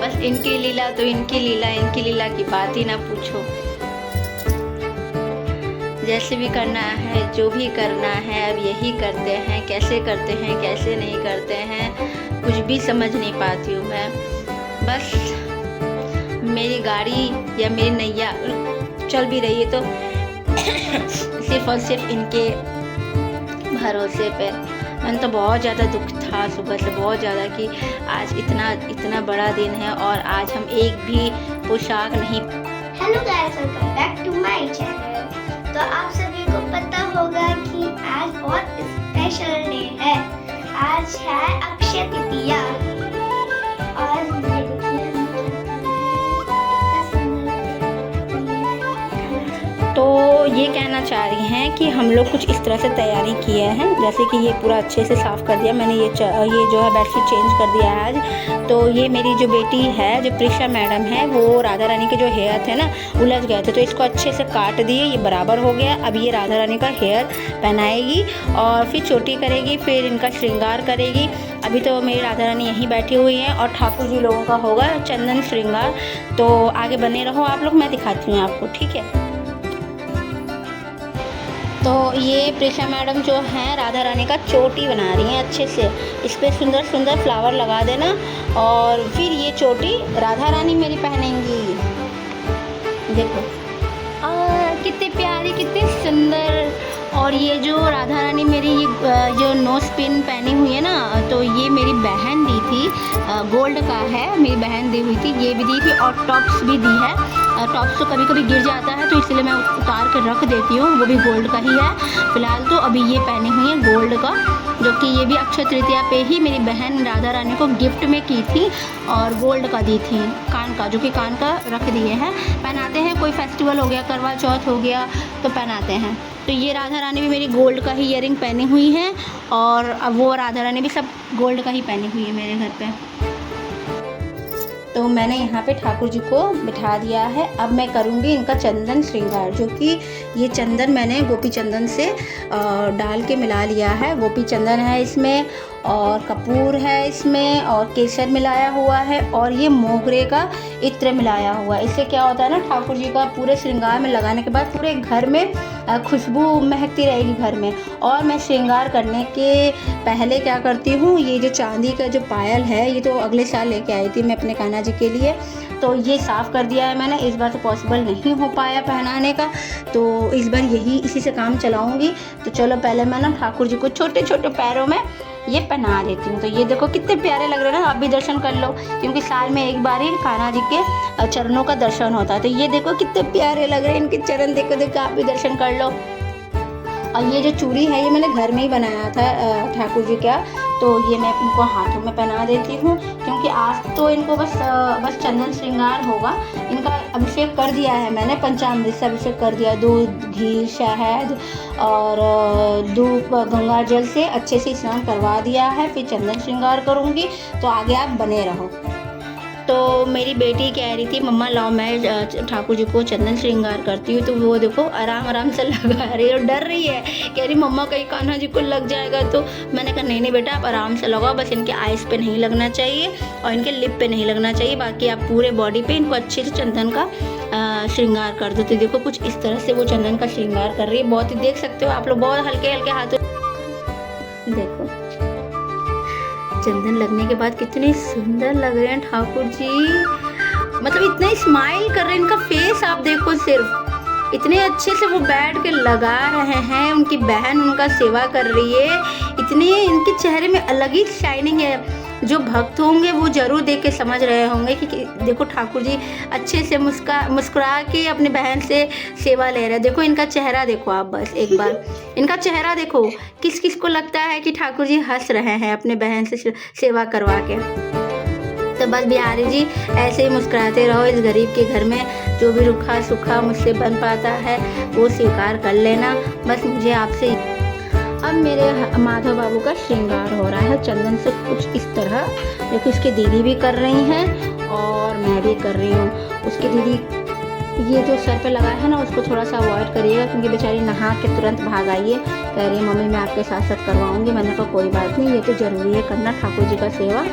बस इनकी लीला तो इनकी लीला की बात ही ना पूछो। जैसे भी करना है, जो भी करना है अब यही करते हैं। कैसे करते हैं, कैसे नहीं करते हैं, कुछ भी समझ नहीं पाती हूँ मैं। बस मेरी गाड़ी या मेरी नैया चल भी रही है तो सिर्फ और सिर्फ इनके भरोसे पे। मैंने तो बहुत ज़्यादा दुख था सुबह से, बहुत ज़्यादा, कि आज इतना बड़ा दिन है और आज हम एक भी पोशाक नहीं। Hello guys, welcome back to my channel. तो आप सभी को पता होगा कि आज बहुत स्पेशल डे है। आज है अक्षय तृतीया और ये देखिए तो ये कहना चाह रही हैं कि हम लोग कुछ इस तरह से तैयारी किए हैं, जैसे कि ये पूरा अच्छे से साफ़ कर दिया मैंने। ये जो है बेडशीट चेंज कर दिया है आज। तो ये मेरी जो बेटी है, जो प्रिशा मैडम है, वो राधा रानी के जो हेयर थे ना उलझ गए थे, तो इसको अच्छे से काट दिए, ये बराबर हो गया। अब ये राधा रानी का हेयर पहनाएगी और फिर चोटी करेगी, फिर इनका श्रृंगार करेगी। अभी तो मेरी राधा रानी यहीं बैठी हुई हैं और ठाकुर जी लोगों का होगा चंदन श्रृंगार। तो आगे बने रहो आप लोग, मैं दिखाती हूँ आपको, ठीक है। तो ये प्रिशा मैडम जो हैं राधा रानी का चोटी बना रही हैं अच्छे से। इस पर सुंदर सुंदर फ्लावर लगा देना और फिर ये चोटी राधा रानी मेरी पहनेंगी। देखो कितने प्यारी, कितने सुंदर। और ये जो राधा रानी मेरी ये जो नोज पिन पहनी हुई है ना, तो ये मेरी बहन दी थी, गोल्ड का है, मेरी बहन दी हुई थी, ये भी दी थी और टॉप्स भी दी है। टॉप्स तो कभी कभी गिर जाता है तो इसलिए मैं उतार कर रख देती हूँ, वो भी गोल्ड का ही है फिलहाल। तो अभी ये पहनी हुई है गोल्ड का, जो कि ये भी अक्षय तृतीया पे ही मेरी बहन राधा रानी को गिफ्ट में की थी और गोल्ड का दी थी, कान का, जो कि कान का रख दिए हैं। पहनाते हैं, कोई फेस्टिवल हो गया, करवा चौथ हो गया तो पहनाते हैं। तो ये राधा रानी भी मेरी गोल्ड का ही ईयरिंग पहनी हुई है और अब वो राधा रानी भी सब गोल्ड का ही पहनी हुई है मेरे घर पे। तो मैंने यहाँ पे ठाकुर जी को बिठा दिया है। अब मैं करूँगी इनका चंदन श्रृंगार, जो कि ये चंदन मैंने गोपी चंदन से डाल के मिला लिया है। गोपी चंदन है इसमें और कपूर है इसमें और केसर मिलाया हुआ है और ये मोगरे का इत्र मिलाया हुआ है। इससे क्या होता है ना, ठाकुर जी का पूरे श्रृंगार में लगाने के बाद पूरे घर में खुशबू महकती रहेगी घर में। और मैं श्रृंगार करने के पहले क्या करती हूँ, ये जो चांदी का जो पायल है, ये तो अगले साल लेके आई थी मैं अपने कान्हा जी के लिए, तो ये साफ़ कर दिया है मैंने। इस बार तो पॉसिबल नहीं हो पाया पहनाने का, तो इस बार इसी से काम चलाऊँगी। तो चलो पहले मैं ना ठाकुर जी को छोटे छोटे पैरों में ये पहना देती हूँ। तो ये देखो कितने प्यारे लग रहे हैं ना, आप भी दर्शन कर लो, क्योंकि साल में एक बार ही कान्हा जी के चरणों का दर्शन होता है। तो ये देखो कितने प्यारे लग रहे हैं इनके चरण, देखो देखो आप भी दर्शन कर लो। और ये जो चूड़ी है ये मैंने घर में ही बनाया था ठाकुर जी का, तो ये मैं इनको हाथों में पहना देती हूँ, क्योंकि आज तो इनको बस चंदन श्रृंगार होगा। इनका अभिषेक कर दिया है मैंने, पंचामृत से अभिषेक कर दिया, दूध, घी, शहद और धूप, गंगा जल से अच्छे से स्नान करवा दिया है। फिर चंदन श्रृंगार करूँगी, तो आगे आप बने रहो। तो मेरी बेटी कह रही थी मम्मा लाओ मैं ठाकुर जी को चंदन श्रृंगार करती हूँ, तो वो देखो आराम आराम से लगा रही है और डर रही है, कह रही मम्मा कहीं कान्हा जी को लग जाएगा। तो मैंने कहा नहीं बेटा, आप आराम से लगाओ, बस इनके आइज़ पे नहीं लगना चाहिए और इनके लिप पे नहीं लगना चाहिए, बाकी आप पूरे बॉडी पे इनको अच्छे से चंदन का श्रृंगार कर दो। तो देखो कुछ इस तरह से वो चंदन का श्रृंगार कर रही है, बहुत ही देख सकते हो आप लोग, बहुत हल्के हल्के हाथों। देखो चंदन लगने के बाद कितने सुंदर लग रहे हैं ठाकुर जी, मतलब इतना स्माइल कर रहे हैं, इनका फेस आप देखो, सिर्फ इतने अच्छे से वो बैठ के लगा रहे हैं। उनकी बहन उनका सेवा कर रही है, इतने इनके चेहरे में अलग ही शाइनिंग है। जो भक्त होंगे वो जरूर देख के समझ रहे होंगे कि देखो ठाकुर जी अच्छे से मुस्कुरा के अपने बहन से सेवा ले रहे हैं। देखो इनका चेहरा देखो आप, बस एक बार इनका चेहरा देखो, किस किस को लगता है कि ठाकुर जी हंस रहे हैं अपने बहन से सेवा करवा के। तो बस बिहारी जी ऐसे ही मुस्कुराते रहो इस गरीब के घर में, जो भी रुखा सूखा मुझसे बन पाता है वो स्वीकार कर लेना, बस मुझे आपसे। अब मेरे माधव बाबू का श्रृंगार हो रहा है चंदन से कुछ इस तरह, जो कि उसकी दीदी भी कर रही हैं और मैं भी कर रही हूँ। उसकी दीदी ये जो सर पे लगा है ना उसको थोड़ा सा अवॉइड करिएगा, क्योंकि बेचारी नहा के तुरंत भाग आई है, कह रही है मम्मी मैं आपके साथ साथ करवाऊँगी। मैंने कहा कोई बात नहीं, ये तो ज़रूरी है करना, ठाकुर जी का सेवा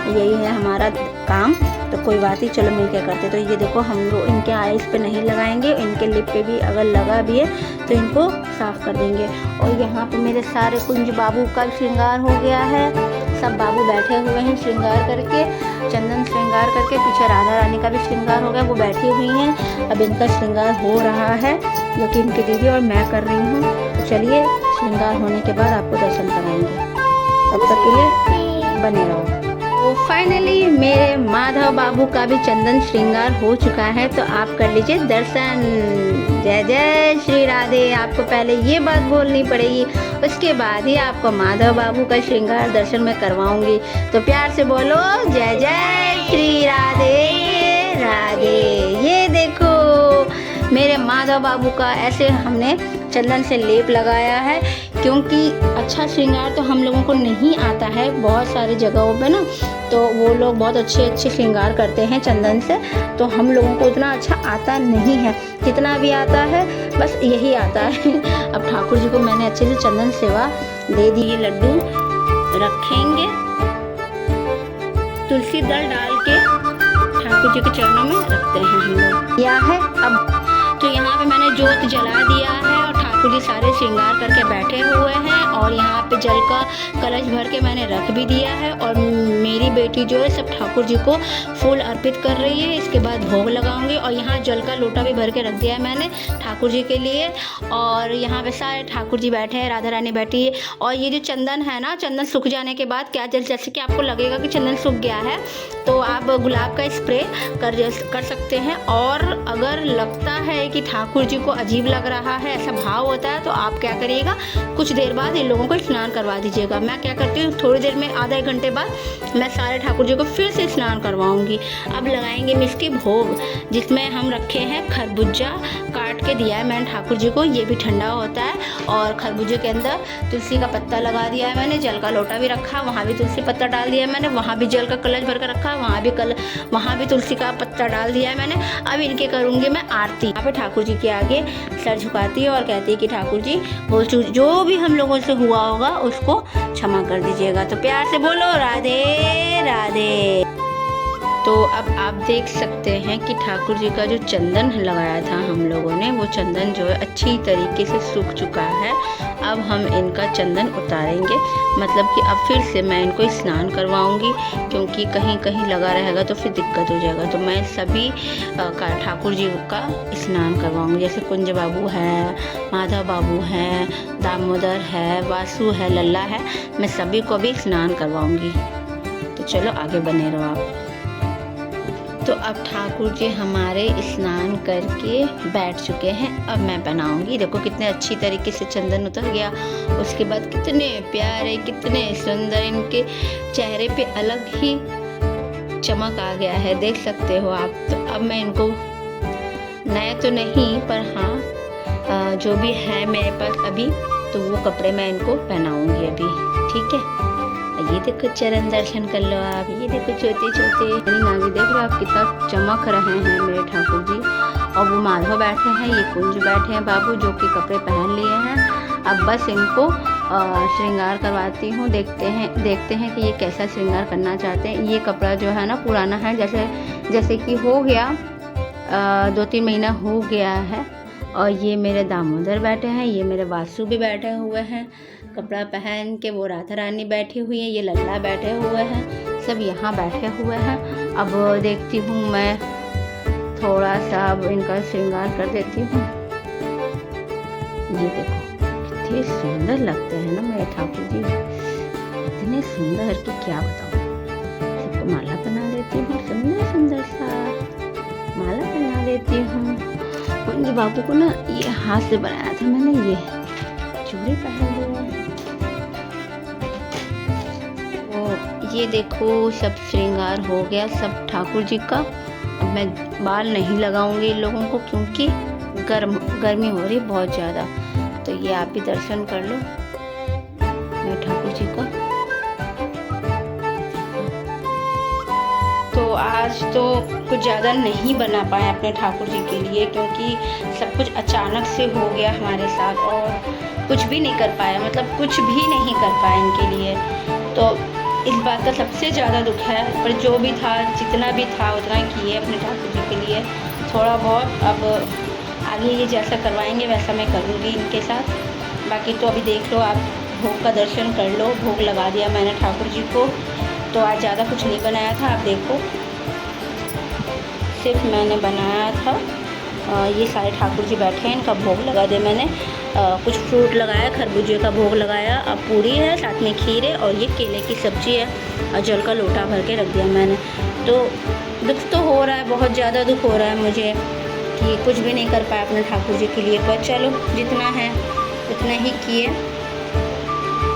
यही है हमारा काम, तो कोई बात ही, चलो मिल के करते। तो ये देखो हम लोग इनके आइज़ पे नहीं लगाएंगे, इनके लिप पे भी अगर लगा भी है तो इनको साफ़ कर देंगे। और यहाँ पे मेरे सारे कुंज बाबू का श्रृंगार हो गया है, सब बाबू बैठे हुए हैं श्रृंगार करके, चंदन श्रृंगार करके। पीछे राधा रानी का भी श्रृंगार हो गया, वो बैठी हुई हैं। अब इनका श्रृंगार हो रहा है, जो कि इनकी दीदी और मैं कर रही हूँ। तो चलिए श्रृंगार होने के बाद आपको दर्शन कराएंगे, तब तक के लिए बने रहो। तो फाइनली मेरे माधव बाबू का भी चंदन श्रृंगार हो चुका है, तो आप कर लीजिए दर्शन। जय जय श्री राधे। आपको पहले ये बात बोलनी पड़ेगी, उसके बाद ही आपको माधव बाबू का श्रृंगार दर्शन में करवाऊंगी। तो प्यार से बोलो जय जय श्री राधे राधे। ये देखो मेरे माधव बाबू का ऐसे हमने चंदन से लेप लगाया है, क्योंकि अच्छा श्रृंगार तो हम लोगों को नहीं आता है बहुत सारी जगहों पे ना, तो वो लोग बहुत अच्छे श्रृंगार करते हैं चंदन से, तो हम लोगों को उतना अच्छा आता नहीं है। जितना भी आता है बस यही आता है। अब ठाकुर जी को मैंने अच्छे से चंदन सेवा दे दी। ये लड्डू रखेंगे, तुलसी दल डाल के ठाकुर जी के चरणों में रखते हैं हम लोग। यह है अब तो यहाँ पे मैंने जोत जला दिया है और ठाकुर जी सारे श्रृंगार करके बैठे हुए हैं, और यहाँ पे जल का कलश भर के मैंने रख भी दिया है। और मेरी बेटी जो है सब ठाकुर जी को फूल अर्पित कर रही है, इसके बाद भोग लगाऊंगी। और यहाँ जल का लोटा भी भर के रख दिया है मैंने ठाकुर जी के लिए। और यहाँ पे सारे ठाकुर जी बैठे हैं, राधा रानी बैठी है। और ये जो चंदन है ना, चंदन सूख जाने के बाद क्या जैसे कि आपको लगेगा कि चंदन सूख गया है, तो आप गुलाब का स्प्रे कर सकते हैं। और अगर लगता है कि ठाकुर जी को अजीब लग रहा है, ऐसा भाव होता है, तो आप क्या करिएगा, कुछ देर बाद इन लोगों को स्नान करवा दीजिएगा। मैं क्या करती हूँ, थोड़ी देर में आधा एक घंटे बाद मैं सारे ठाकुर जी को फिर से स्नान करवाऊंगी। अब लगाएंगे मिष्टी भोग, जिसमें हम रखे हैं खरबूजा काट के दिया है मैंने ठाकुर जी को, ये भी ठंडा होता है। और खरबूजे के अंदर तुलसी का पत्ता लगा दिया है मैंने, जल का लोटा भी रखा, वहाँ भी तुलसी पत्ता डाल दिया है मैंने, वहाँ भी जल का कलश भर कर रखा, वहाँ भी तुलसी का पत्ता डाल दिया है मैंने। अब इनके करूँगी मैं आरती। यहाँ पे ठाकुर जी के आगे सर झुकाती है और कहती है कि ठाकुर जी जो भी हम लोगों से हुआ होगा उसको क्षमा कर दीजिएगा। तो प्यार से बोलो राधे राधे। तो अब आप देख सकते हैं कि ठाकुर जी का जो चंदन लगाया था हम लोगों ने, वो चंदन जो है अच्छी तरीके से सूख चुका है। अब हम इनका चंदन उतारेंगे, मतलब कि अब फिर से मैं इनको स्नान करवाऊंगी, क्योंकि कहीं कहीं लगा रहेगा तो फिर दिक्कत हो जाएगा। तो मैं सभी का ठाकुर जी का स्नान करवाऊंगी, जैसे कुंज बाबू है, माधव बाबू हैं, दामोदर है, वासु है, लल्ला है, मैं सभी को भी स्नान करवाऊंगी। तो चलो आगे बने रहो आप। तो अब ठाकुर जी हमारे स्नान करके बैठ चुके हैं, अब मैं बनाऊंगी। देखो कितने अच्छी तरीके से चंदन उतर गया, उसके बाद कितने प्यारे कितने सुंदर इनके चेहरे पे अलग ही चमक आ गया है, देख सकते हो आप। तो अब मैं इनको नए तो नहीं, पर हाँ जो भी है मेरे पास अभी, तो वो कपड़े मैं इनको पहनाऊंगी अभी, ठीक है। ये देखो चरण दर्शन कर लो आप, ये देखो छोटे छोटे आगे देख रहे हो आप, कितना चमक रहे हैं मेरे ठाकुर जी। और वो माधव बैठे हैं, ये कुंज बैठे हैं बाबू, जो कि कपड़े पहन लिए हैं। अब बस इनको श्रृंगार करवाती हूँ, देखते हैं कि ये कैसा श्रृंगार करना चाहते हैं। ये कपड़ा जो है ना पुराना है, जैसे कि हो गया 2-3 महीना हो गया है। और ये मेरे दामोदर बैठे हैं, ये मेरे वासु भी बैठे हुए हैं कपड़ा पहन के, वो राधा रानी बैठी हुई है, ये लल्ला बैठे हुए हैं, सब यहाँ बैठे हुए हैं। अब देखती हूँ मैं थोड़ा सा अब इनका श्रृंगार कर देती हूँ। ये देखो कितने सुंदर लगते हैं ना मेरे ठाकुर जी, इतने सुंदर कि क्या बताऊँ। सबको माला बना देती हूँ, सुंदर सुंदर सा माला बना देती हूँ। कुंज बाबू को ना ये हाथ से बनाया था मैंने, ये चूड़ी पहन लिया। ये देखो सब श्रृंगार हो गया सब ठाकुर जी का। अब मैं बाल नहीं लगाऊंगी इन लोगों को, क्योंकि गर्मी हो रही बहुत ज़्यादा। तो ये आप भी दर्शन कर लो मेरे ठाकुर जी का। तो आज तो कुछ ज़्यादा नहीं बना पाए अपने ठाकुर जी के लिए, क्योंकि सब कुछ अचानक से हो गया हमारे साथ और कुछ भी नहीं कर पाए, मतलब कुछ भी नहीं कर पाए इनके लिए। तो इस बात का सबसे ज़्यादा दुख है, पर जो भी था, जितना भी था उतना किए अपने ठाकुर जी के लिए थोड़ा बहुत। अब आगे ये जैसा करवाएंगे वैसा मैं करूँगी इनके साथ। बाकी तो अभी देख लो आप, भोग का दर्शन कर लो। भोग लगा दिया मैंने ठाकुर जी को। तो आज ज़्यादा कुछ नहीं बनाया था, आप देखो सिर्फ मैंने बनाया था ये सारे ठाकुर जी बैठे हैं, इनका भोग लगा दिया मैंने। कुछ फ्रूट लगाया, खरबूजे का भोग लगाया, अब पूरी है, साथ में खीर है और ये केले की सब्ज़ी है और जल का लोटा भर के रख दिया मैंने। तो दुख तो हो रहा है, बहुत ज़्यादा दुख हो रहा है मुझे कि कुछ भी नहीं कर पाया अपने ठाकुर जी के लिए। पर चलो, जितना है उतना ही किए।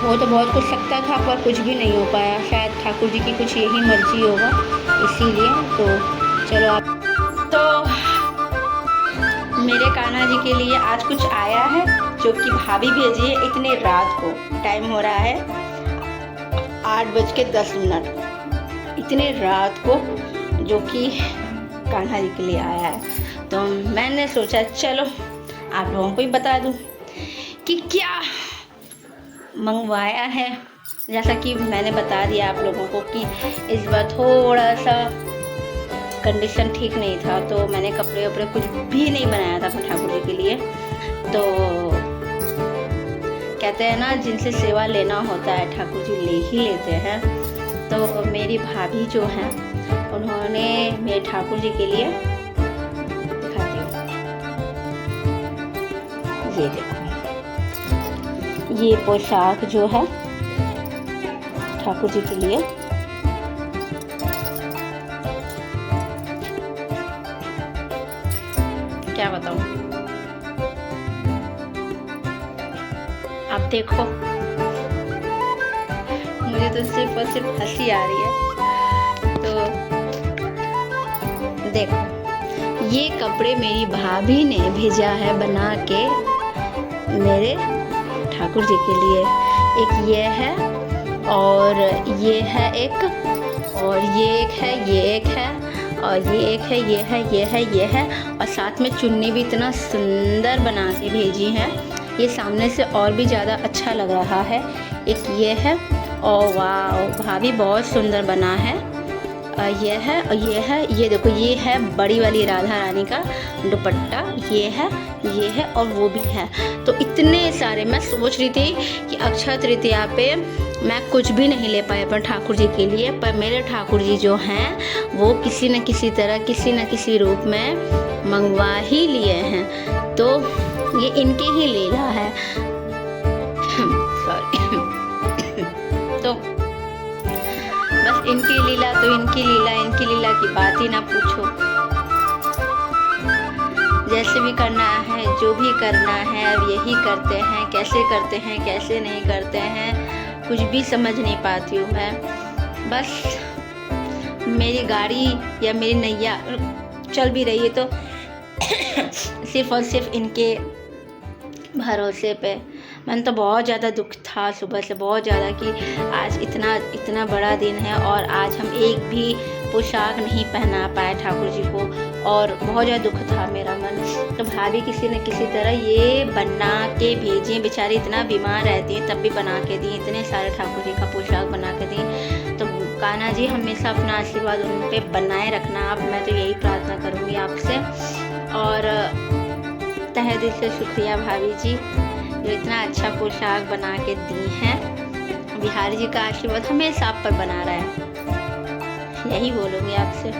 हो तो बहुत कुछ सकता था पर कुछ भी नहीं हो पाया। शायद ठाकुर जी की कुछ यही मर्जी होगा, इसीलिए। तो चलो, आप तो मेरे कान्हा जी के लिए आज कुछ आया है जो कि भाभी भेजी है। इतने रात को, टाइम हो रहा है 8:10, इतने रात को जो कि कान्हा जी के लिए आया है। तो मैंने सोचा चलो आप लोगों को ही बता दूं कि क्या मंगवाया है। जैसा कि मैंने बता दिया आप लोगों को कि इस बार थोड़ा सा कंडीशन ठीक नहीं था, तो मैंने कपड़े वपड़े कुछ भी नहीं बनाया था अपने ठाकुर जी के लिए। तो कहते हैं ना, जिनसे सेवा लेना होता है ठाकुर जी ले ही लेते हैं। तो मेरी भाभी जो हैं, उन्होंने मेरे ठाकुर जी के लिए, दिखाती हूँ, ये देखो, ये पोशाक जो है ठाकुर जी के लिए, क्या बताऊं, आप देखो, मुझे तो सिर्फ और सिर्फ हंसी आ रही है। तो देखो, ये कपड़े मेरी भाभी ने भेजा है बना के मेरे ठाकुर जी के लिए। एक ये है और ये है एक, और ये एक है, ये एक है, और ये एक है, ये है, ये है, ये है, और साथ में चुन्नी भी इतना सुंदर बना के भेजी है। ये सामने से और भी ज़्यादा अच्छा लग रहा है। एक ये है, और वाह, भाभी बहुत सुंदर बना है। ये है और ये है, ये देखो, ये है बड़ी वाली राधा रानी का दुपट्टा, ये है और वो भी है। तो इतने सारे, मैं सोच रही थी कि अक्षय तृतीया पे मैं कुछ भी नहीं ले पाई अपने ठाकुर जी के लिए, पर मेरे ठाकुर जी जो हैं वो किसी न किसी तरह, किसी न किसी रूप में मंगवा ही लिए हैं। तो ये इनकी ही लीला है। सॉरी। तो बस इनकी लीला तो इनकी लीला, इनकी लीला की बात ही ना पूछो। जैसे भी करना है, जो भी करना है, अब यही करते हैं। कैसे करते हैं, कैसे नहीं करते हैं, कुछ भी समझ नहीं पाती हूँ मैं। बस मेरी गाड़ी या मेरी नैया चल भी रही है तो सिर्फ और सिर्फ इनके भरोसे पे। मन तो बहुत ज़्यादा दुख था सुबह से, बहुत ज़्यादा, कि आज इतना बड़ा दिन है और आज हम एक भी पोशाक नहीं पहना पाए ठाकुर जी को, और बहुत ज़्यादा दुख था मेरा मन। तो भाभी किसी न किसी तरह ये बना के भेजी, बेचारी इतना बीमार रहती है तब भी बना के दी, इतने सारे ठाकुर जी का पोशाक बना के दी। तो कान्हा जी हमेशा अपना आशीर्वाद उन पे बनाए रखना आप, मैं तो यही प्रार्थना करूँगी आपसे। और तहे दिल से शुक्रिया भाभी जी, जो इतना अच्छा पोशाक बना के दी हैं। बिहारी जी का आशीर्वाद हमेशा आप पर बना रहा है, यही बोलूँगी आपसे।